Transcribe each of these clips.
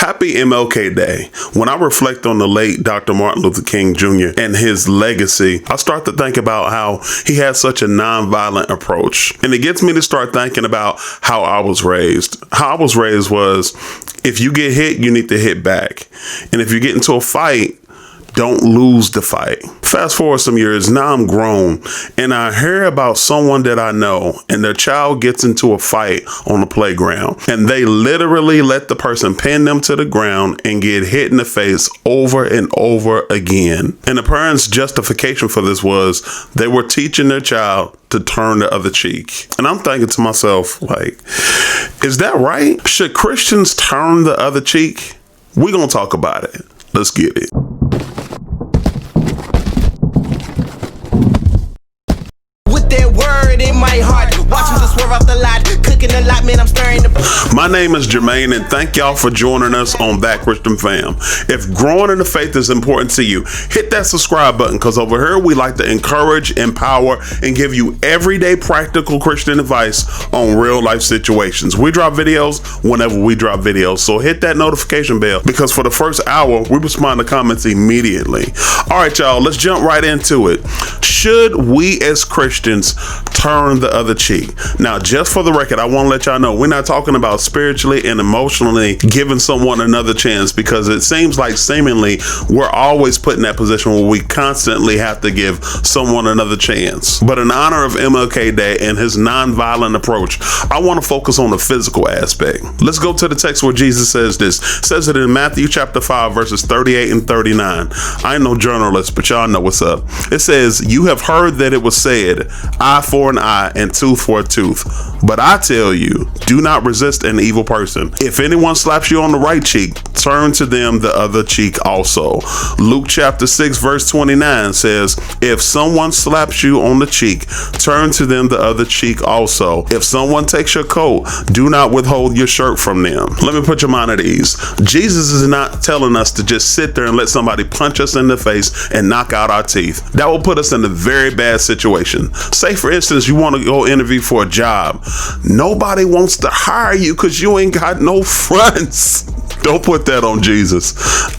Happy MLK Day. When I reflect on the late Dr. Martin Luther King Jr. and his legacy, I start to think about how he had such a nonviolent approach. And it gets me to start thinking about how I was raised. How I was raised was, if you get hit, you need to hit back. And if you get into a fight, don't lose the fight. Fast forward some years, now I'm grown, and I hear about someone that I know, and their child gets into a fight on the playground, and they literally let the person pin them to the ground and get hit in the face over and over again. And the parents' justification for this was they were teaching their child to turn the other cheek. And I'm thinking to myself, like, is that right? Should Christians turn the other cheek? We're gonna talk about it. Let's get it. In my heart, watching the swerve off the lot, cooking a lot, man, I'm stirring the... My name is Jermaine, and thank y'all for joining us on That Christian Fam. If growing in the faith is important to you, hit that subscribe button, because over here we like to encourage, empower, and give you everyday practical Christian advice on real life situations. We drop videos whenever we drop videos, so hit that notification bell, because for the first hour, we respond to comments immediately. All right, y'all, let's jump right into it. Should we as Christians turn the other cheek? Now, just for the record, I want to let y'all know we're not talking about spiritually and emotionally giving someone another chance, because it seems like seemingly we're always put in that position where we constantly have to give someone another chance. But in honor of MLK Day and his nonviolent approach, I want to focus on the physical aspect. Let's go to the text where Jesus says this. It says it in Matthew chapter 5 verses 38 and 39. I ain't no journalist, but y'all know what's up. It says, "You have heard that it was said, eye for an eye and tooth for a tooth. But I tell you, do not resist an evil person. If anyone slaps you on the right cheek, turn to them the other cheek also." Luke chapter 6 verse 29 says, "If someone slaps you on the cheek, turn to them the other cheek also. If someone takes your coat, do not withhold your shirt from them." Let me put your mind at ease. Jesus is not telling us to just sit there and let somebody punch us in the face and knock out our teeth. That will put us in a very bad situation. Say, for instance, you want to go interview for a job. Nobody wants to hire you because you ain't got no fronts. Don't put that on Jesus.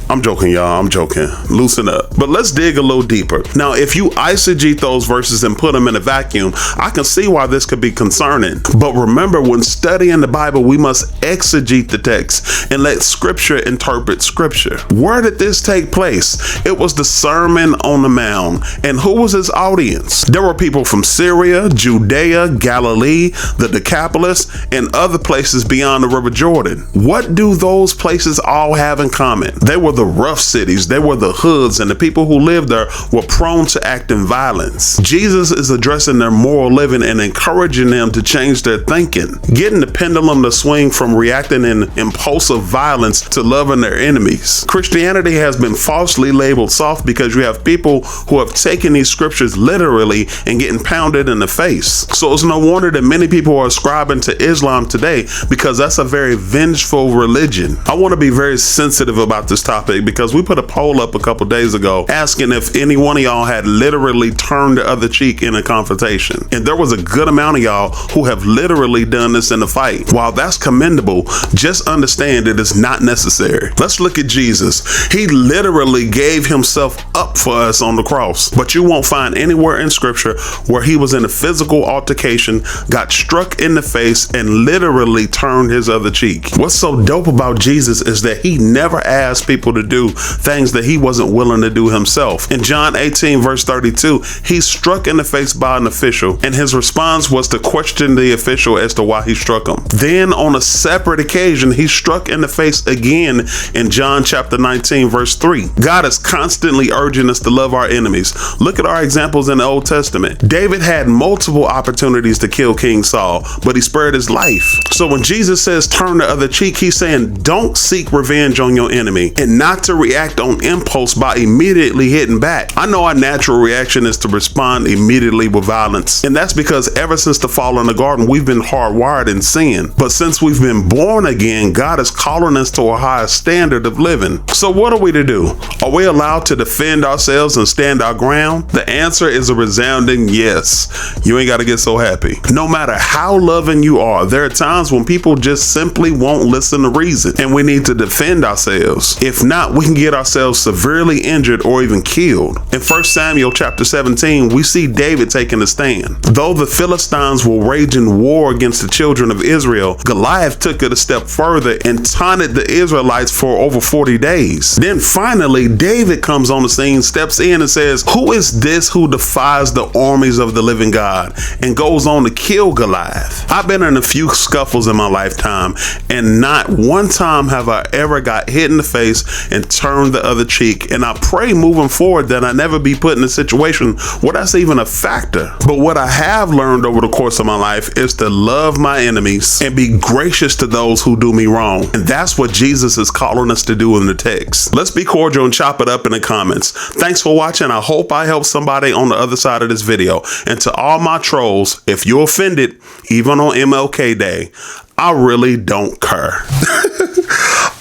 I'm joking, y'all. I'm joking. Loosen up. But let's dig a little deeper. Now, if you eisegete those verses and put them in a vacuum, I can see why this could be concerning. But remember, when studying the Bible, we must exegete the text and let Scripture interpret Scripture. Where did this take place? It was the Sermon on the Mount. And who was his audience? There were people from Syria, Judea, Galilee, the Decapolis, and other places beyond the River Jordan. What do those places all have in common? They were the rough cities, they were the hoods, and the people who lived there were prone to act in violence. Jesus is addressing their moral living and encouraging them to change their thinking, getting the pendulum to swing from reacting in impulsive violence to loving their enemies. Christianity has been falsely labeled soft because you have people who have taken these scriptures literally and getting pounded in the face. So it's no wonder that many people are ascribing to Islam today, because that's a very vengeful religion. I want to be very sensitive about this topic because we put a poll up a couple days ago asking if any one of y'all had literally turned the other cheek in a confrontation. And there was a good amount of y'all who have literally done this in a fight. While that's commendable, just understand it is not necessary. Let's look at Jesus. He literally gave himself up for us on the cross, but you won't find anywhere in Scripture where he was in a physical altercation, got struck in the face, and literally turned his other cheek. What's so dope about Jesus is that he never asked people to do things that he wasn't willing to do himself. In John 18 verse 32, he's struck in the face by an official, and his response was to question the official as to why he struck him. Then on a separate occasion, he's struck in the face again in John chapter 19 verse 3. God is constantly urging us to love our enemies. Look at our examples in the Old Testament. David had multiple opportunities to kill King Saul, but he spared his life. So when Jesus says turn the other cheek, he's saying don't seek revenge on your enemy, and not to react on impulse by immediately hitting back. I know our natural reaction is to respond immediately with violence, and that's because ever since the fall in the garden, we've been hardwired in sin. But since we've been born again, God is calling us to a higher standard of living. So what are we to do? Are we allowed to defend ourselves and stand our ground? The answer is a resounding yes. You ain't got to get so happy. No matter how loving you are, there are times when people just simply won't listen to reason, and we need to defend ourselves. If not, we can get ourselves severely injured or even killed. In 1 Samuel chapter 17, we see David taking a stand. Though the Philistines were waging war against the children of Israel, Goliath took it a step further and taunted the Israelites for over 40 days. Then finally, David comes on the scene, steps in and says, "Who is this who defies the armies of the living God?" and goes on to kill Goliath. I've been in a few scuffles in my lifetime, and not one time have I ever got hit in the face and turned the other cheek. And I pray moving forward that I never be put in a situation where that's even a factor. But what I have learned over the course of my life is to love my enemies and be gracious to those who do me wrong. And that's what Jesus is calling us to do in the text. Let's be cordial and chop it up in the comments. Thanks for watching. I hope I helped somebody on the other side of this video. And to all my trolls, if you're offended, even on MLK Day, I really don't care.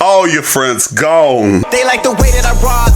All your friends gone. They like the way that I rock.